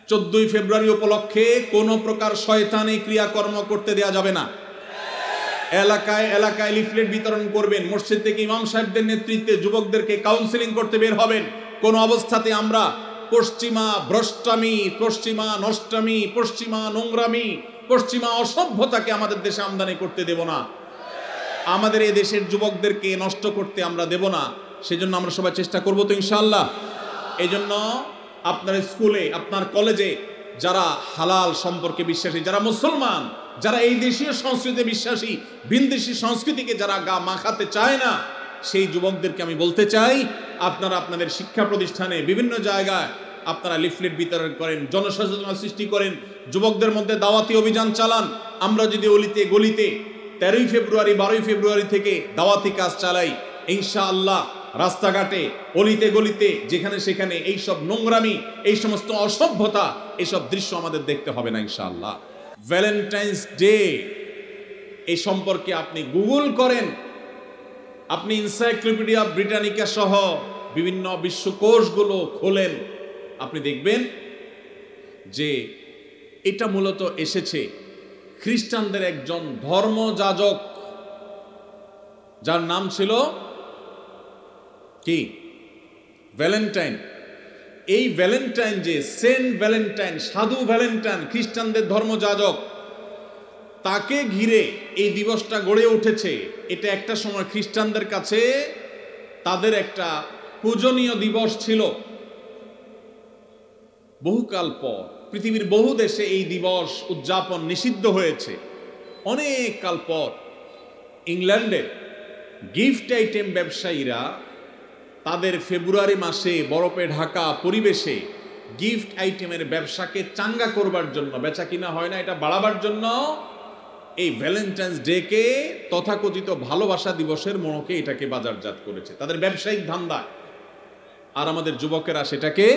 14 ফেব্রুয়ারি উপলক্ষে কোনো প্রকার শয়তানি ক্রিয়াকর্ম করতে দেয়া যাবে না। এলাকায় এলাকায় লিফলেট বিতরণ করবেন, মসজিদ থেকে ইমাম সাহেবদের নেতৃত্বে যুবকদেরকে কাউন্সিলিং করতে বের হবেন। কোন অবস্থাতে আমরা পশ্চিমা ভ্রষ্টামি, পশ্চিমা নষ্টামি, পশ্চিমা নোংরামি, পশ্চিমা অসভ্যতাকে আমাদের দেশে আমদানি করতে দেব না। আমাদের এই দেশের যুবকদেরকে নষ্ট করতে আমরা দেব না। সেজন্য আমরা সবাই চেষ্টা করব তো ইনশাআল্লাহ। এই জন্য আপনার স্কুলে, আপনার কলেজে যারা হালাল সম্পর্কে বিশ্বাসী, যারা মুসলমান, যারা এই দেশীয় সংস্কৃতিতে বিশ্বাসী, ভিনদেশী সংস্কৃতিকে যারা গা মাখাতে চায় না, সেই যুবকদেরকে আমি বলতে চাই, আপনারা আপনাদের শিক্ষা প্রতিষ্ঠানে বিভিন্ন জায়গায় আপনারা লিফলেট বিতরণ করেন, জনসচেতনতা সৃষ্টি করেন, যুবকদের মধ্যে দাওয়াতি অভিযান চালান। আমরা যদি অলিতে গলিতে 13 ফেব্রুয়ারি 12 ফেব্রুয়ারি থেকে দাওয়াতি কাজ চালাই, ইনশাআল্লাহ রাস্তাঘাটে অলিতে গলিতে যেখানে সেখানে এইসব নোংরামি, এই সমস্ত অসভ্যতা, এইসব দৃশ্য আমাদের দেখতে হবে না ইনশাআল্লাহ। ভ্যালেন্টাইন্স ডে এই সম্পর্কে আপনি গুগল করেন, আপনি এনসাইক্লোপিডিয়া ব্রিটানিকা সহ বিভিন্ন বিশ্বকোষগুলো খোলেন, আপনি দেখবেন যে এটা মূলত এসেছে খ্রিস্টানদের একজন ধর্মযাজক, যার নাম ছিল কি? ভ্যালেন্টাইন। এই ভ্যালেন্টাইন, যে সেন্ট ভ্যালেন্টাইন, সাধু ভ্যালেন্টাইন, খ্রিস্টানদের ধর্মযাজক, তাকে ঘিরে এই দিবসটা গড়ে উঠেছে। এটা একটা সময় খ্রিস্টানদের কাছে তাদের একটা পূজনীয় দিবস ছিল। বহুকাল পর পৃথিবীর বহু দেশে এই দিবস উদযাপন নিষিদ্ধ হয়েছে। অনেক কাল পর ইংল্যান্ডের গিফট আইটেম ব্যবসায়ীরা তাদের ফেব্রুয়ারি মাসে বরফে ঢাকা পরিবেশে গিফট আইটেমের ব্যবসাকে চাঙ্গা করবার জন্য, বেচা কিনা হয় না এটা বাড়াবার জন্য, এই ভ্যালেন্টাইন্স ডেকে তথাকথিত ভালোবাসা দিবসের মোড়কে এটাকে বাজারজাত করেছে তাদের ব্যবসায়িক ধান্দা। আর আমাদের যুবকেরা সেটাকে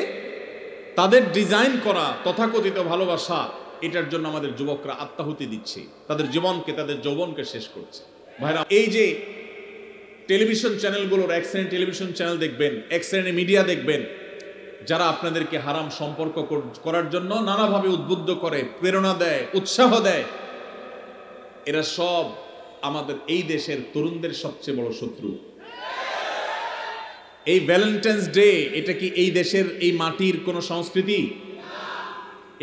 তাদের ডিজাইন করা তথাকথিত ভালোবাসা, এটার জন্য আমাদের যুবকরা আত্মাহুতি দিচ্ছে, তাদের জীবনকে, তাদের যৌবনকে শেষ করছে। ভাইরা, এই যে টেলিভিশন চ্যানেলগুলোর, এক শ্রেণীর টেলিভিশন চ্যানেল দেখবেন, এক শ্রেণীর মিডিয়া দেখবেন, যারা আপনাদেরকে হারাম সম্পর্ক করার জন্য নানাভাবে উদ্বুদ্ধ করে, প্রেরণা দেয়, উৎসাহ দেয়, এরা সব আমাদের এই দেশের তরুণদের সবচেয়ে বড় শত্রু। এই ভ্যালেন্টাইন্স ডে, এটা কি এই দেশের, এই মাটির কোনো সংস্কৃতি?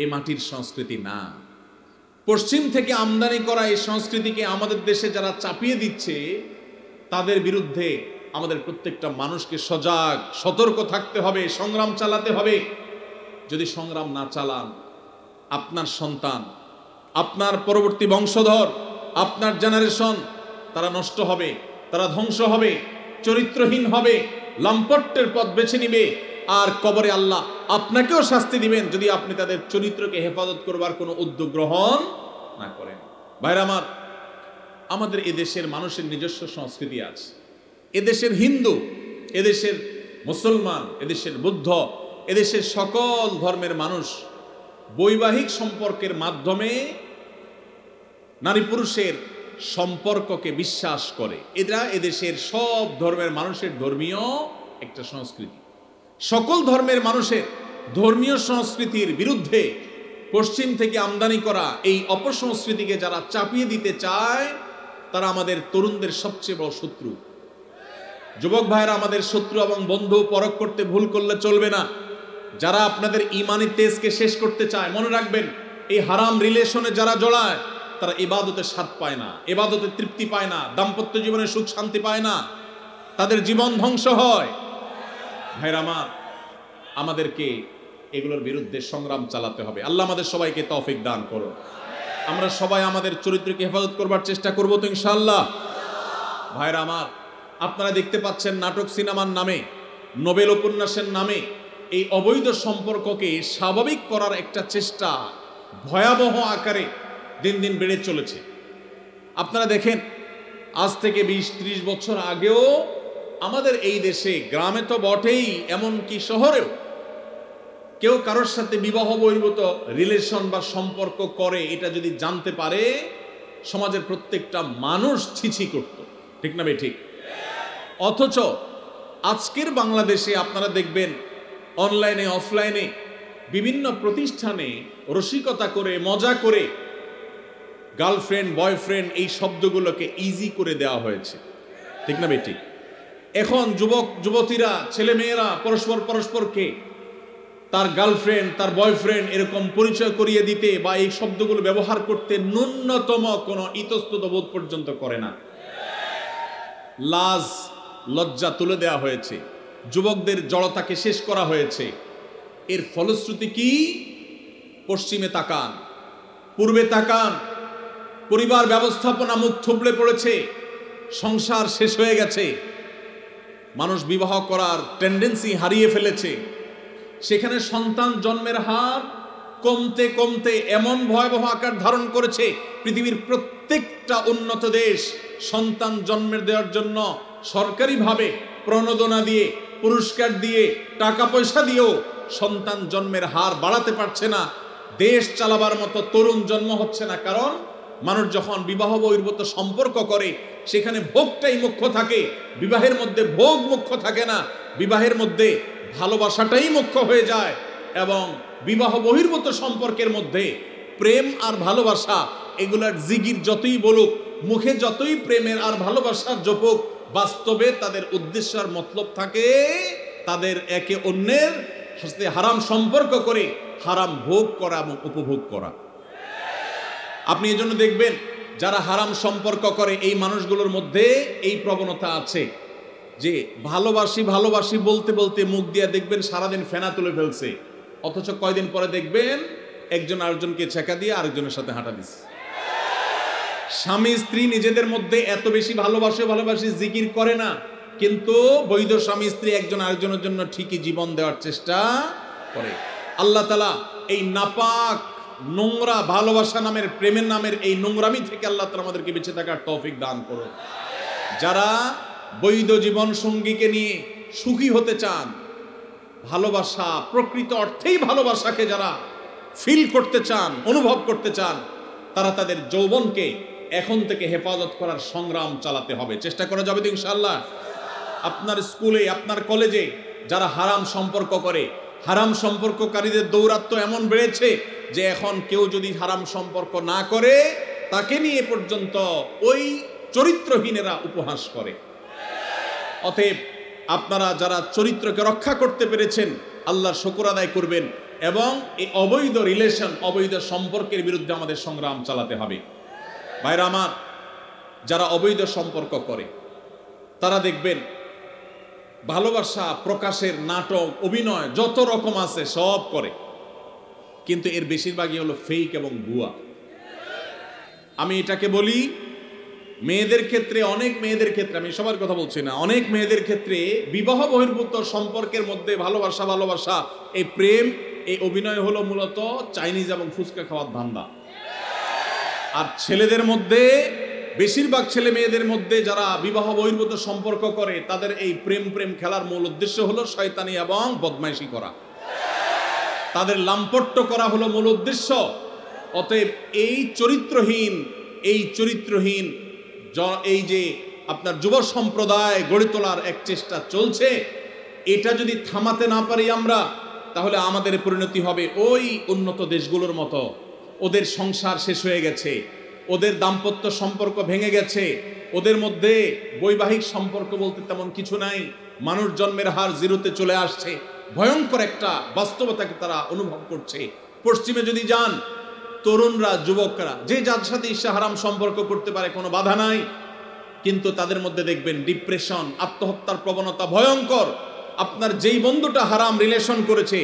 এই মাটির সংস্কৃতি না। পশ্চিম থেকে আমদানি করা এই সংস্কৃতিকে আমাদের দেশে যারা চাপিয়ে দিচ্ছে, তাদের বিরুদ্ধে আমাদের প্রত্যেকটা মানুষকে সজাগ, সতর্ক থাকতে হবে, সংগ্রাম চালাতে হবে। যদি সংগ্রাম না চালান, আপনার সন্তান, আপনার পরবর্তী বংশধর, আপনার জেনারেশন, তারা নষ্ট হবে, তারা ধ্বংস হবে, চরিত্রহীন হবে, লম্পটের পথ বেছে নিবে। আর কবরে আল্লাহ আপনাকেও শাস্তি দিবেন যদি আপনি তাদের চরিত্রকে হেফাজত করবার কোনো উদ্যোগ গ্রহণ না করেন। ভাইরা আমার, আমাদের এদেশের মানুষের নিজস্ব সংস্কৃতি আছে। এদেশের হিন্দু, এদেশের মুসলমান, এদেশের বুদ্ধ, এদেশের সকল ধর্মের মানুষ বৈবাহিক সম্পর্কের মাধ্যমে নারী পুরুষের সম্পর্ককে বিশ্বাস করে। এটা এদেশের সব ধর্মের মানুষের ধর্মীয় একটা সংস্কৃতি। সকল ধর্মের মানুষের ধর্মীয় সংস্কৃতির বিরুদ্ধে পশ্চিম থেকে আমদানি করা এই অপসংস্কৃতিকে যারা চাপিয়ে দিতে চায়, তারা আমাদের তরুণদের সবচেয়ে বড় শত্রু। যুবক ভাইরা, আমাদের শত্রু এবং বন্ধু পরখ করতে ভুল করলে চলবে না। যারা আপনাদের ইমানি তেজকে শেষ করতে চায়, মনে রাখবেন, এই হারাম রিলেশনে যারা জড়ায়, তারা ইবাদতের স্বাদ পায় না, ইবাদতের তৃপ্তি পায় না, দাম্পত্য জীবনে সুখ শান্তি পায় না, তাদের জীবন ধ্বংস হয়। ভাইরা আমার, আমাদেরকে এগুলোর বিরুদ্ধে সংগ্রাম চালাতে হবে। আল্লাহ আমাদের সবাইকে তৌফিক দান করুন। আমরা সবাই আমাদের চরিত্রকে হেফাজত করবার চেষ্টা করব তো ইনশাআল্লাহ। ভাইরা আমার, আপনারা দেখতে পাচ্ছেন নাটক সিনেমার নামে, নোবেল উপন্যাসের নামে এই অবৈধ সম্পর্ককে স্বাভাবিক করার একটা চেষ্টা ভয়াবহ আকারে দিন দিন বেড়ে চলেছে। আপনারা দেখেন, আজ থেকে 20-30 বছর আগেও আমাদের এই দেশে, গ্রামে তো বটেই, এমনকি শহরেও, কেউ কারোর সাথে বিবাহ বহির্ভূত রিলেশন বা সম্পর্ক করে, এটা যদি জানতে পারে, সমাজের প্রত্যেকটা মানুষ ছিছি করত। ঠিক না ভাই? ঠিক। অথচ আজকের বাংলাদেশে আপনারা দেখবেন অনলাইনে অফলাইনে বিভিন্ন প্রতিষ্ঠানে রসিকতা করে মজা করে গার্লফ্রেন্ড বয়ফ্রেন্ড এই শব্দগুলোকে ইজি করে দেওয়া হয়েছে, ঠিক না বেটি? এখন যুবক যুবতীরা ছেলেমেয়েরা পরস্পরকে তার গার্লফ্রেন্ড তার বয়ফ্রেন্ড এরকম পরিচয় করিয়ে দিতে বা এই শব্দগুলো ব্যবহার করতে ন্যূনতম কোনো ইতস্তত বোধ পর্যন্ত করে না। লাজ লজ্জা তুলে দেওয়া হয়েছে, যুবকদের জড়তাকে শেষ করা হয়েছে। এর ফলশ্রুতি কি? পশ্চিমে তাকান, পূর্বে তাকান, পরিবার ব্যবস্থাপনা মুখ থুবড়ে পড়েছে, সংসার শেষ হয়ে গেছে, মানুষ বিবাহ করার টেন্ডেন্সি হারিয়ে ফেলেছে। সেখানে সন্তান জন্মের হার কমতে কমতে এমন ভয়াবহ আকার ধারণ করেছে, পৃথিবীর প্রত্যেকটা উন্নত দেশ সন্তান জন্মের দেওয়ার জন্য সরকারিভাবে প্রণোদনা দিয়ে, পুরস্কার দিয়ে, টাকা পয়সা দিয়েও সন্তান জন্মের হার বাড়াতে পারছে না। দেশ চালাবার মতো তরুণ জন্ম হচ্ছে না। কারণ মানুষ যখন বিবাহ বহির্ভূত সম্পর্ক করে সেখানে ভোগটাই মুখ্য থাকে, বিবাহের মধ্যে ভোগ মুখ্য থাকে না, বিবাহের মধ্যে ভালোবাসাটাই মুখ্য হয়ে যায়। এবং বিবাহ বহির্ভূত সম্পর্কের মধ্যে প্রেম আর ভালোবাসা এগুলার জিগির যতই বলুক, মুখে যতই প্রেমের আর ভালোবাসার জপুক, বাস্তবে তাদের উদ্দেশ্য আর মতলব থাকে তাদের একে অন্যের সাথে হারাম সম্পর্ক করে হারাম ভোগ করা এবং উপভোগ করা। আপনি এজন্য দেখবেন যারা হারাম সম্পর্ক করে এই মানুষগুলোর মধ্যে এই প্রবণতা আছে যে ভালোবাসি ভালোবাসি বলতে বলতে মুখ দিয়ে দেখবেন সারাদিন ফেনা তুলে ফেলছে, অথচ কয়দিন পরে দেখবেন একজন আরেকজনকে ছেঁকা দিয়ে আরেকজনের সাথে হাঁটা দিচ্ছে। স্বামী স্ত্রী নিজেদের মধ্যে এত বেশি ভালোবাসি জিকির করে না, কিন্তু বৈধ স্বামী স্ত্রী একজন আরেকজনের জন্য ঠিকই জীবন দেওয়ার চেষ্টা করে। আল্লাহ তাআলা এই নাপাক নোংরা ভালোবাসা নামের প্রেমের নামের এই নোংরামি থেকে আল্লাহ তাআলা আমাদেরকে বেঁচে থাকার তৌফিক দান করুন। যারা বৈধ জীবন সঙ্গীকে নিয়ে সুখী হতে চান, ভালোবাসা প্রকৃত অর্থেই ভালোবাসাকে যারা ফিল করতে চান, অনুভব করতে চান, তারা তাদের যৌবনকে এখন থেকে হেফাজত করার সংগ্রাম চালাতে হবে। চেষ্টা করা যাবে তো ইনশাআল্লাহ। আপনার স্কুলে আপনার কলেজে যারা হারাম সম্পর্ক করে, হারাম সম্পর্ককারীদের দৌরাত্ম্য এমন বেড়েছে যে এখন কেউ যদি হারাম সম্পর্ক না করে তাকে নিয়ে পর্যন্ত ওই চরিত্রহীনেরা উপহাস করে। অতএব আপনারা যারা চরিত্রকে রক্ষা করতে পেরেছেন আল্লাহর শুকর আদায় করবেন এবং এই অবৈধ রিলেশন, অবৈধ সম্পর্কের বিরুদ্ধে আমাদের সংগ্রাম চালাতে হবে। ভাইরা আমার, যারা অবৈধ সম্পর্ক করে তারা দেখবেন ভালোবাসা প্রকাশের নাটক, অভিনয় যত রকম আছে সব করে, কিন্তু এর বেশিরভাগই হলো ফেক এবং ভুয়া। আমি এটাকে বলি মেয়েদের ক্ষেত্রে, অনেক মেয়েদের ক্ষেত্রে, আমি সবার কথা বলছি না, অনেক মেয়েদের ক্ষেত্রে বিবাহ বহির্ভূত সম্পর্কের মধ্যে ভালোবাসা এই প্রেম, এই অভিনয় হলো মূলত চাইনিজ এবং ফুচকা খাওয়ার ধান্দা। আর ছেলেদের মধ্যে, বেশিরভাগ ছেলে মেয়েদের মধ্যে যারা বিবাহ বহির্ভূত সম্পর্ক করে তাদের এই প্রেম খেলার মূল উদ্দেশ্য হলো শয়তানি এবং বদমাইশি করা, তাদের লাম্পট্য করা হলো মূল উদ্দেশ্য। অতএব এই চরিত্রহীন এই যে আপনার যুব সম্প্রদায় গড়ে তোলার এক চেষ্টা চলছে, এটা যদি থামাতে না পারি আমরা, তাহলে আমাদের পরিণতি হবে ওই উন্নত দেশগুলোর মতো। ওদের সংসার শেষ হয়ে গেছে, ওদের দাম্পত্য সম্পর্ক ভেঙে গেছে, ওদের মধ্যে বৈবাহিক সম্পর্ক বলতে তেমন কিছু নাই, মানুষ জন্মের হার জিরোতে চলে আসছে, ভয়ঙ্কর একটা বাস্তবতাকে তারা অনুভব করছে। পশ্চিমে যদি যান, তরুণরা, যুবকরা যে যার সাথে ইচ্ছা হারাম সম্পর্ক করতে পারে, কোনো বাধা নাই, কিন্তু তাদের মধ্যে দেখবেন ডিপ্রেশন, আত্মহত্যার প্রবণতা ভয়ঙ্কর। আপনার যেই বন্ধুটা হারাম রিলেশন করেছে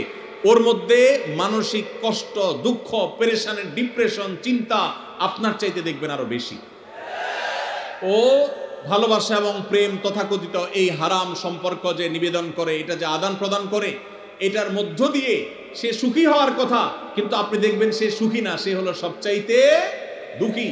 ওর মধ্যে মানসিক কষ্ট, দুঃখ, পেরেশানের ডিপ্রেশন, চিন্তা আপনার চাইতে দেখবেন আরো বেশি। ও ভালোবাসা এবং প্রেম তথাকথিত এই হারাম সম্পর্ক যে নিবেদন করে, এটা যে আদান প্রদান করে, এটার মধ্য দিয়ে সে সুখী হওয়ার কথা, কিন্তু আপনি দেখবেন সে সুখী না, সে হলো সবচাইতে দুঃখী।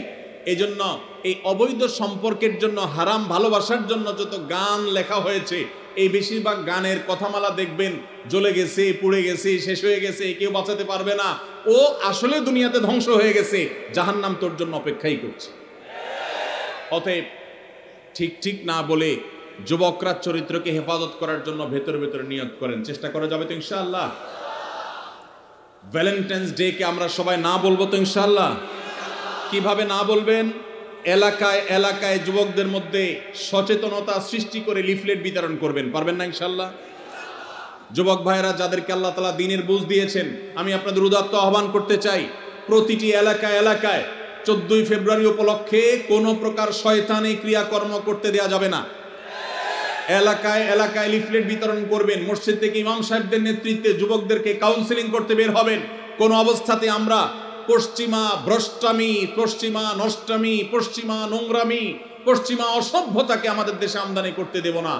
এজন্য এই অবৈধ সম্পর্কের জন্য, হারাম ভালোবাসার জন্য যত গান লেখা হয়েছে, এই বেশিরভাগ গানের কথামালা দেখবেন জ্বলে গেছে, পুড়ে গেছে, শেষ হয়ে গেছে, কেউ বাঁচাতে পারবে না, ও আসলে দুনিয়াতে ধ্বংস হয়ে গেছে, জাহান্নাম তোর জন্য অপেক্ষাই করছে। অতএব ঠিক না বলে যুবকরা চরিত্রকে হেফাজত করার জন্য ভেতরে ভেতরে নিয়ত করেন। চেষ্টা করা যাবে তো ইনশাআল্লাহ। ভ্যালেন্টাইন্স ডে কে আমরা সবাই না বলবো তো ইনশাআল্লাহ? কিভাবে না বলবেন? এলাকায় এলাকায় যুবকদের মধ্যে সচেতনতা সৃষ্টি করে লিফলেট বিতরণ করবেন, পারবেন না ইনশাআল্লাহ? যুবক ভাইরা যাদেরকে আল্লাহ তাআলা দ্বীনের বুঝ দিয়েছেন, আমি আপনাদের উদাত্ত আহ্বান করতে চাই, প্রতিটি এলাকায় এলাকায় 14ই ফেব্রুয়ারি উপলক্ষে কোনো প্রকার শয়তানি ক্রিয়াকর্ম করতে দেয়া যাবে না। এলাকায় এলাকায় লিফলেট বিতরণ করবেন। মসজিদ থেকে ইমাম সাহেবদের নেতৃত্বে যুবকদেরকে কাউন্সিলিং করতে বের হবেন। কোনো অবস্থাতে আমরা পশ্চিমা ভ্রষ্টামি, পশ্চিমা নষ্টামি, পশ্চিমা নোংরামি, পশ্চিমা অসভ্যতাকে আমাদের দেশে আমদানি করতে দেব না।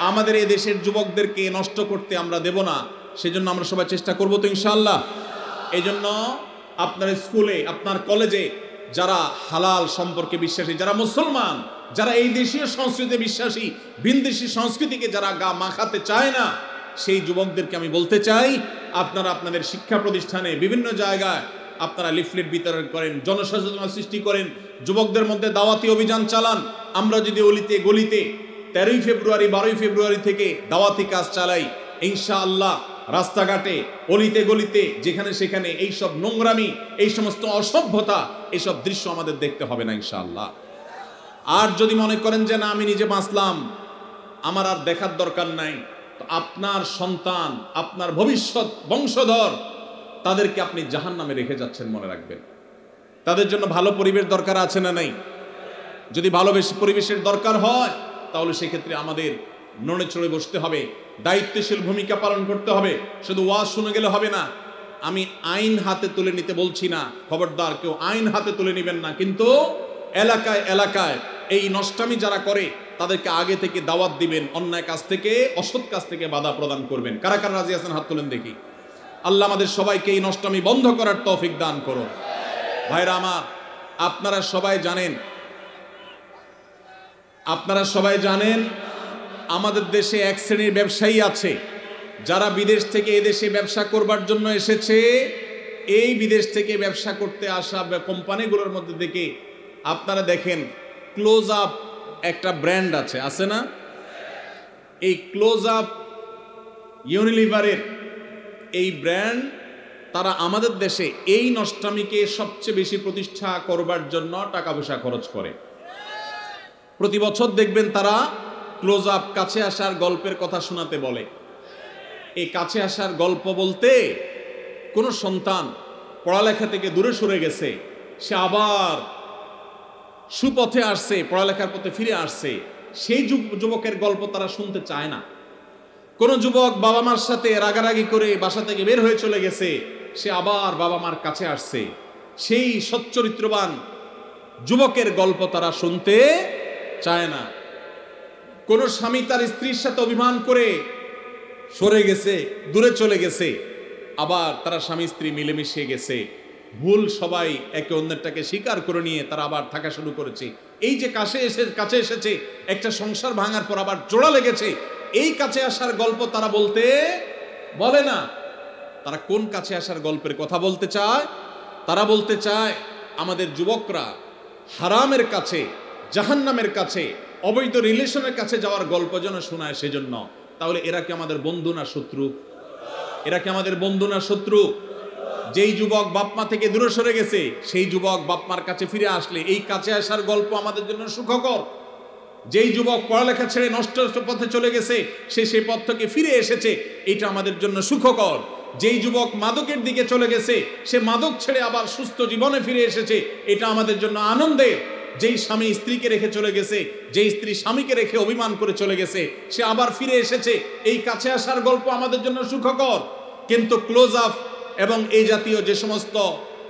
আমাদের এই দেশের যুবকদেরকে নষ্ট করতে আমরা দেব না। সেজন্য আমরা সবাই চেষ্টা করব তো ইনশাআল্লাহ। এই জন্য আপনার স্কুলে, আপনার কলেজে যারা হালাল সম্পর্কে বিশ্বাসী, যারা মুসলমান, যারা এই দেশীয় সংস্কৃতিতে বিশ্বাসী, ভিনদেশী সংস্কৃতিকে যারা গা মাখাতে চায় না, সেই যুবকদেরকে আমি বলতে চাই, আপনারা আপনাদের শিক্ষা প্রতিষ্ঠানে বিভিন্ন জায়গায় আপনারা লিফলেট বিতরণ করেন, জনসচেতনতা সৃষ্টি করেন, যুবকদের মধ্যে দাওয়াতি অভিযান চালান। আমরা যদি অলিতে গলিতে 13ই ফেব্রুয়ারি 12ই ফেব্রুয়ারি থেকে দাওয়াতি কাজ চালাই, ইনশাআল্লাহ রাস্তাঘাটে অলিতে গলিতে যেখানে সেখানে এইসব নোংরামি, এই সমস্ত অসভ্যতা, এইসব দৃশ্য আমাদের দেখতে হবে না ইনশাআল্লাহ। আর যদি মনে করেন যে না আমি নিজে বাঁচলাম, আমার আর দেখার দরকার নাই, তো আপনার সন্তান, আপনার ভবিষ্যৎ বংশধর, তাদেরকে আপনি জাহান্নামে রেখে যাচ্ছেন, মনে রাখবেন। তাদের জন্য ভালো পরিবেশ দরকার আছে না নাই? যদি ভালো পরিবেশের দরকার হয়, তাহলে সেক্ষেত্রে আমাদের নড়ে চড়ে বসতে হবে, দায়িত্বশীল ভূমিকা পালন করতে হবে। শুধু ওয়াজ শুনে গেলে হবে না। আমি আইন হাতে তুলে নিতে বলছি না, খবরদার কেউ আইন হাতে তুলে নেবেন না, কিন্তু এলাকায় এলাকায় এই নষ্টামি যারা করে তাদেরকে আগে থেকে দাওয়াত দিবেন, অন্যায় কাজ থেকে, অসৎ কাজ থেকে বাধা প্রদান করবেন। কারা কারা রাজি আছেন হাত তুলেন দেখি। আল্লাহ আমাদের সবাইকে এই নষ্টামি বন্ধ করার তৌফিক দান করুন। ভাইরা আমার, আপনারা সবাই জানেন আমাদের দেশে এক শ্রেণীর ব্যবসায়ী আছে যারা বিদেশ থেকে এদেশে ব্যবসা করবার জন্য এসেছে। এই বিদেশ থেকে ব্যবসা করতে আসা কোম্পানিগুলোর মধ্যে থেকে আপনারা দেখেন ক্লোজ আপ একটা ব্র্যান্ড আছে না? এই ক্লোজ আপ ইউনিলিভারের এই ব্র্যান্ড, তারা আমাদের দেশে এই নষ্টামিকে সবচেয়ে বেশি প্রতিষ্ঠা করবার জন্য টাকা পয়সা খরচ করে। প্রতি বছর দেখবেন তারা ক্লোজ আপ কাছে আসার গল্পের কথা শোনাতে বলে। এই কাছে আসার গল্প বলতে, কোনো সন্তান পড়ালেখা থেকে দূরে সরে গেছে, সে আবার সুপথে আসছে, পড়ালেখার পথে ফিরে আসছে, সেই যুবকের গল্প তারা শুনতে চায় না। কোন যুবক বাবা মার সাথে রাগারাগি করে বাসা থেকে বের হয়ে চলে গেছে, সে আবার বাবা মার কাছে আসছে, সেই সচ্চরিত্রবান যুবকের গল্প তারা শুনতে চায় না। কোন স্বামী তার স্ত্রীর সাথে অভিমান করে সরে গেছে, দূরে চলে গেছে, আবার তারা স্বামী স্ত্রী মিলেমিশে গেছে, ভুল সবাই একে অন্যটাকে স্বীকার করে নিয়ে তারা আবার থাকা শুরু করেছে। এই যে কাছে এসেছে, একটা সংসার ভাঙার পর আবার জোড়া লেগেছে, এই কাছে আসার গল্প তারা বলে না। তারা কোন কাছে আসার গল্পের কথা বলতে চায়? তারা বলতে চায় আমাদের যুবকরা হারামের কাছে, জাহান্নামের কাছে, অবৈধ রিলেশনের কাছে যাওয়ার গল্প যেন শোনায় সেজন্য। তাহলে এরা কি আমাদের বন্ধু না শত্রু? এরা কি আমাদের বন্ধু না শত্রু? যেই যুবক বাপমা থেকে দূরে সরে গেছে, সেই যুবক বাপমার কাছে ফিরে আসলে এই কাছে আসার গল্প আমাদের জন্য সুখকর। যেই যুবক পড়ালেখা ছেড়ে নষ্ট পথে চলে গেছে, সে সেই পথ থেকে ফিরে এসেছে, এটা আমাদের জন্য সুখকর। যেই যুবক মাদকের দিকে চলে গেছে, সে মাদক ছেড়ে আবার সুস্থ জীবনে ফিরে এসেছে, এটা আমাদের জন্য আনন্দের। যেই স্বামী স্ত্রীকে রেখে চলে গেছে, যেই স্ত্রী স্বামীকে রেখে অভিমান করে চলে গেছে, সে আবার ফিরে এসেছে, এই কাছে আসার গল্প আমাদের জন্য সুখকর। কিন্তু ক্লোজ আপ এবং এই জাতীয় যে সমস্ত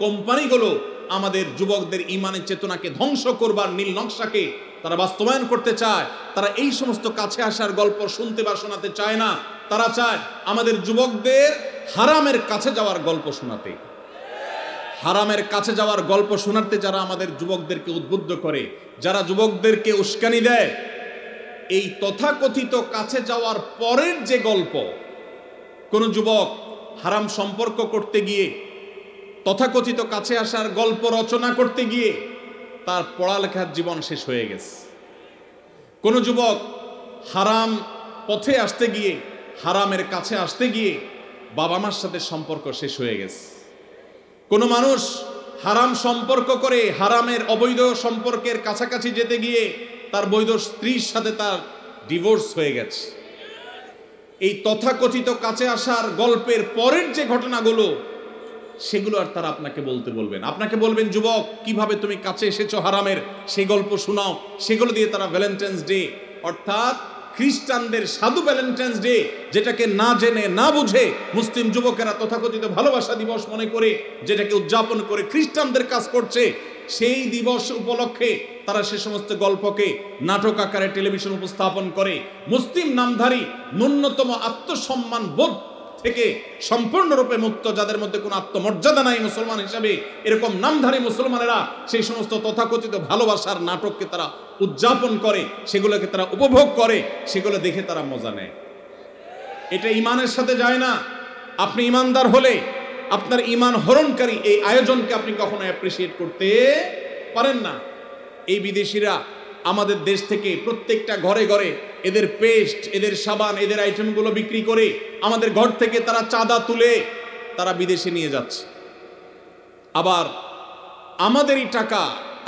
কোম্পানিগুলো আমাদের যুবকদের ইমানের চেতনাকে ধ্বংস করবার নীল নকশাকে তারা বাস্তবায়ন করতে চায়, তারা এই সমস্ত কাছে আসার গল্প শুনতে বা শোনাতে চায় না। তারা চায় আমাদের যুবকদের হারামের কাছে যাওয়ার গল্প শোনাতে। হারামের কাছে যাওয়ার গল্প শোনাতে যারা আমাদের যুবকদেরকে উদ্বুদ্ধ করে, যারা যুবকদেরকে উস্কানি দেয়, এই তথাকথিত কাছে যাওয়ার পরের যে গল্প, কোন যুবক হারাম সম্পর্ক করতে গিয়ে, তথাকথিত কাছে আসার গল্প রচনা করতে গিয়ে তার পড়ালেখার জীবন শেষ হয়ে গেছে। কোন যুবক হারাম পথে আসতে গিয়ে, হারামের কাছে আসতে গিয়ে বাবা মার সাথে সম্পর্ক শেষ হয়ে গেছে। কোনো মানুষ হারাম সম্পর্ক করে হারামের অবৈধ সম্পর্কের কাছাকাছি যেতে গিয়ে তার বৈধ স্ত্রীর সাথে তার ডিভোর্স হয়ে গেছে। এই তথাকথিত কাছে আসার গল্পের পরের যে ঘটনাগুলো, সেগুলো আর তারা আপনাকে বলতে বলবেন। আপনাকে বলবেন, যুবক কিভাবে তুমি কাছে এসেছো হারামের, সেই গল্প শোনাও। সেগুলো দিয়ে তারা ভ্যালেন্টাইন্স ডে, অর্থাৎ খ্রিস্টানদের সাধু ভ্যালেন্টাইন্স ডে, যেটাকে না জেনে না বুঝে মুসলিম যুবকেরা তথাকথিত ভালোবাসা দিবস মনে করে যেটাকে উদযাপন করে খ্রিস্টানদের কাজ করছে, সেই দিবস উপলক্ষে তারা সে সমস্ত গল্পকে নাটক আকারে টেলিভিশন উপস্থাপন করে। মুসলিম নামধারী ন্যূনতম আত্মসম্মান বোধ থেকে সম্পূর্ণরূপে মুক্ত, যাদের মধ্যে কোনো আত্মমর্যাদা নাই মুসলমান হিসাবে, এরকম নামধারী মুসলমানেরা সেই সমস্ত তথাকথিত ভালোবাসার নাটককে তারা উদযাপন করে, সেগুলোকে তারা উপভোগ করে, সেগুলো দেখে তারা মজা নেয়। এটা ইমানের সাথে যায় না। আপনি ইমানদার হলে আপনার ইমান হরণকারী এই আয়োজনকে আপনি কখনো অ্যাপ্রিসিয়েট করতে পারেন না। এই বিদেশিরা আমাদের দেশ থেকে প্রত্যেকটা ঘরে ঘরে এদের পেস্ট, এদের সাবান, এদের আইটেমগুলো বিক্রি করে আমাদের ঘর থেকে তারা চাঁদা তুলে তারা বিদেশে নিয়ে যাচ্ছে। আবার আমাদেরই টাকা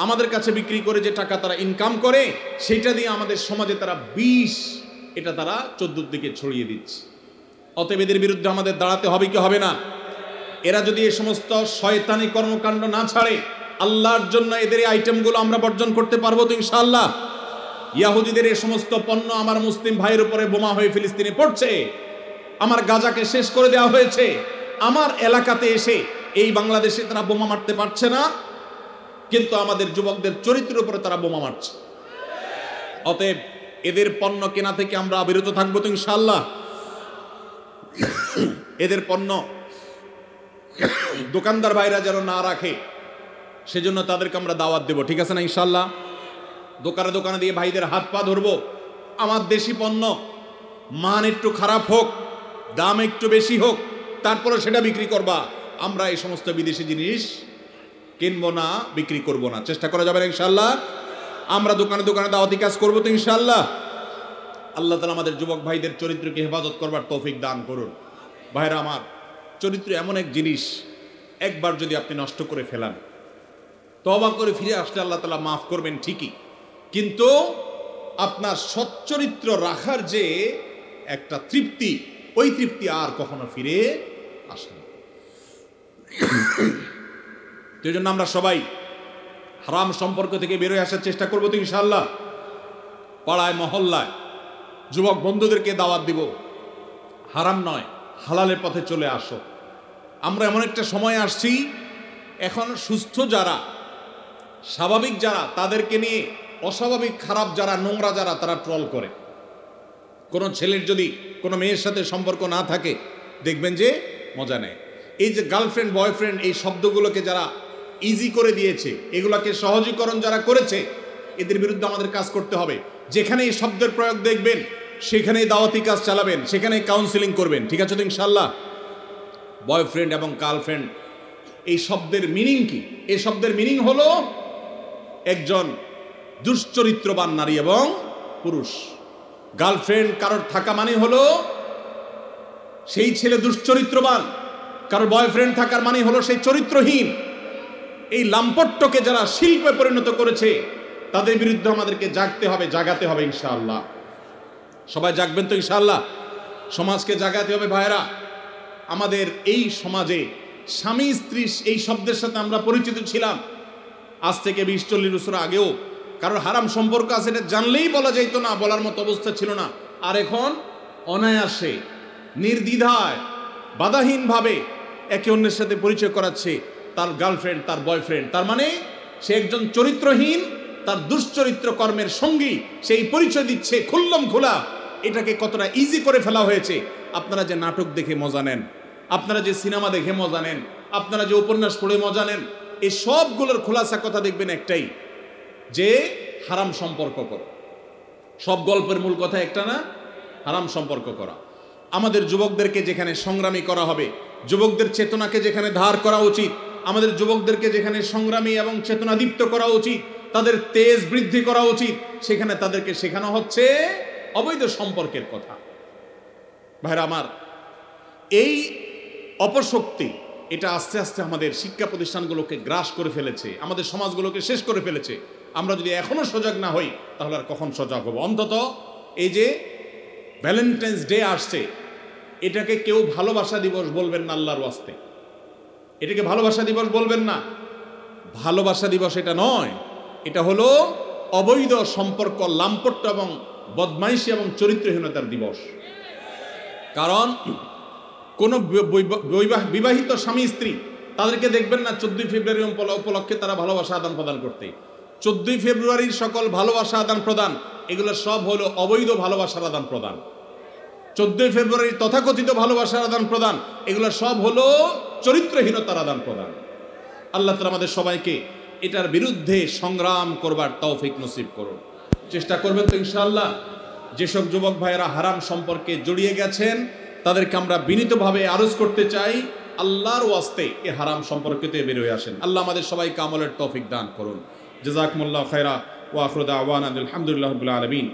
আমাদের কাছে বিক্রি করে যে টাকা তারা ইনকাম করে, সেটা দিয়ে আমাদের সমাজে তারা বিষ, এটা তারা 14 দিকে ছড়িয়ে দিচ্ছে। অতএব এদের বিরুদ্ধে আমাদের দাঁড়াতে হবে কি হবে না? এরা যদি এই সমস্ত শয়তানি কর্মকাণ্ড না ছাড়ে, আল্লাহর জন্য এদের এই আইটেমগুলো আমরা বর্জন করতে পারবো তো ইনশাআল্লাহ? ইয়াহুদিদের এই সমস্ত পণ্য আমার মুসলিম ভাইয়ের উপরে বোমা হয়ে ফিলিস্তিনে পড়ছে, আমার গাজাকে শেষ করে দেওয়া হয়েছে, আমার এলাকাতে এসে এই বাংলাদেশে তারা বোমা মারতে পারছে না, কিন্তু আমাদের যুবকদের চরিত্রের উপরে তারা বোমা মারছে। অতএব এদের পণ্য কেনা থেকে আমরা বিরত থাকবো তো ইনশাআল্লাহ? এদের পণ্য দোকানদার ভাইরা যেন না রাখে, সেজন্য তাদেরকে আমরা দাওয়াত দেব, ঠিক আছে না ইনশাআল্লাহ? দোকানে দোকানে দিয়ে ভাইদের হাত পা ধরবো, আমার দেশি পণ্য মান একটু খারাপ হোক, দাম একটু বেশি হোক, তারপরে সেটা বিক্রি করবা। আমরা এই সমস্ত বিদেশি জিনিস কিনবো না, বিক্রি করব না। চেষ্টা করা যাবে না ইনশাআল্লাহ? আমরা দোকানে দোকানে দাওয়াতি কাজ করবো তো ইনশাআল্লাহ? আল্লাহ তাআলা আমাদের যুবক ভাইদের চরিত্রকে হেফাজত করবার তৌফিক দান করুন। ভাইরা আমার, চরিত্র এমন এক জিনিস, একবার যদি আপনি নষ্ট করে ফেলান, তওবা করে ফিরে আসলে আল্লাহ তাআলা মাফ করবেন ঠিকই, কিন্তু আপনার সচ্চরিত্র রাখার যে একটা তৃপ্তি, ওই তৃপ্তি আর কখনো ফিরে আসে না। এই জন্য আমরা সবাই হারাম সম্পর্ক থেকে বেরোয় আসার চেষ্টা করবো তো ইনশাআল্লাহ? পাড়ায় মহল্লায় যুবক বন্ধুদেরকে দাওয়াত দিব, হারাম নয় হালালের পথে চলে আসো। আমরা এমন একটা সময় আসছি, এখন সুস্থ যারা, স্বাভাবিক যারা, তাদেরকে নিয়ে অস্বাভাবিক খারাপ যারা, নোংরা যারা, তারা ট্রল করে। কোনো ছেলের যদি কোনো মেয়ের সাথে সম্পর্ক না থাকে, দেখবেন যে মজা নেয়। এই যে গার্লফ্রেন্ড বয়ফ্রেন্ড, এই শব্দগুলোকে যারা ইজি করে দিয়েছে, এগুলোকে সহজীকরণ যারা করেছে, এদের বিরুদ্ধে আমাদের কাজ করতে হবে। যেখানে এই শব্দের প্রয়োগ দেখবেন, সেখানেই দাওয়াতি কাজ চালাবেন, সেখানেই কাউন্সিলিং করবেন, ঠিক আছে তো ইনশাআল্লাহ? বয়ফ্রেন্ড এবং গার্লফ্রেন্ড, এই শব্দের মিনিং কি? এই শব্দের মিনিং হলো একজন দুশ্চরিত্রবান নারী এবং পুরুষ। গার্লফ্রেন্ড কারোর থাকা মানে হলো সেই ছেলে দুশ্চরিত্রবান, কারোর বয়ফ্রেন্ড থাকার মানে হলো সেই চরিত্রহীন। এই লাম্পট্যকে যারা শিল্পে পরিণত করেছে, তাদের বিরুদ্ধে আমাদেরকে জাগতে হবে, জাগাতে হবে ইনশাআল্লাহ। সবাই জাগবেন তো ইনশাআল্লাহ? সমাজকে জাগাতে হবে ভাইরা। আমাদের এই সমাজে স্বামী স্ত্রী এই শব্দের সাথে আমরা পরিচিত ছিলাম আজ থেকে 20-40 বছর আগেও। কারোর হারাম সম্পর্ক আছে এটা জানলেই বলা যাইতো না, বলার মতো অবস্থা ছিল না। আর এখন অনায়াসে, নির্দ্বিধায়, বাধাহীনভাবে একে অন্যের সাথে পরিচয় করাচ্ছে তার গার্লফ্রেন্ড, তার বয়ফ্রেন্ড। তার মানে সে একজন চরিত্রহীন, তার দুশ্চরিত্র কর্মের সঙ্গী, সেই পরিচয় দিচ্ছে খুল্লম খোলা। এটাকে কতটা ইজি করে ফেলা হয়েছে। আপনারা যে নাটক দেখে মজা নেন, আপনারা যে সিনেমা দেখে মজা নেন, আপনারা যে উপন্যাস পড়ে মজা নেন, এই সবগুলোর খোলাসা কথা দেখবেন একটাই, যে হারাম সম্পর্ক করো। সব গল্পের মূল কথা একটা না, হারাম সম্পর্ক করা। আমাদের যুবকদেরকে যেখানে সংগ্রামী করা হবে, যুবকদের চেতনাকে যেখানে ধার করা উচিত, আমাদের যুবকদেরকে যেখানে সংগ্রামী এবং চেতনাদীপ্ত করা উচিত, তাদের তেজ বৃদ্ধি করা উচিত, সেখানে তাদেরকে শেখানো হচ্ছে অবৈধ সম্পর্কের কথা। ভাইরা আমার, এই অপশক্তি, এটা আস্তে আস্তে আমাদের শিক্ষা প্রতিষ্ঠানগুলোকে গ্রাস করে ফেলেছে, আমাদের সমাজগুলোকে শেষ করে ফেলেছে। আমরা যদি এখনো সজাগ না হই তাহলে আর কখন সজাগ হব? অন্তত এই যে ভ্যালেন্টাইন্স ডে আসছে, এটাকে কেউ ভালোবাসা দিবস বলবেন না আল্লাহর ওয়াস্তে, এটাকে ভালোবাসা দিবস বলবেন না। ভালোবাসা দিবস এটা নয়, এটা হলো অবৈধ সম্পর্ক, লাম্পট্য এবং বদমাইশি এবং চরিত্রহীনতার দিবস। কারণ কোন বিবাহিত স্বামী স্ত্রী তাদেরকে দেখবেন না 14 ফেব্রুয়ারি উপলক্ষে তারা ভালোবাসা আদান প্রদান করতে। 14 ফেব্রুয়ারির সকল ভালোবাসা আদান প্রদান এগুলো সব হলো অবৈধ ভালোবাসার আদান প্রদান। 14 ফেব্রুয়ারির তথাকথিত ভালোবাসার আদান প্রদান এগুলো সব হলো চরিত্রহীনতার আদান প্রদান। আল্লাহ তাআলা আমাদের সবাইকে এটার বিরুদ্ধে সংগ্রাম করবার তৌফিক নসিব করুন। চেষ্টা করবেন তো ইনশাআল্লাহ। যেসব যুবক ভাইয়েরা হারাম সম্পর্কে জড়িয়ে গেছেন তাদেরকে আমরা বিনীতভাবে আরজ করতে চাই, আল্লাহর ওয়াস্তে এ হারাম সম্পর্কে থেকে বের হয়ে আসেন। আল্লাহ আমাদের সবাইকে আমলের তৌফিক দান করুন। জাযাকুমুল্লাহু খায়রা ওয়া আখিরু দাওয়ানা আলহামদুলিল্লাহি রাব্বিল আলামিন।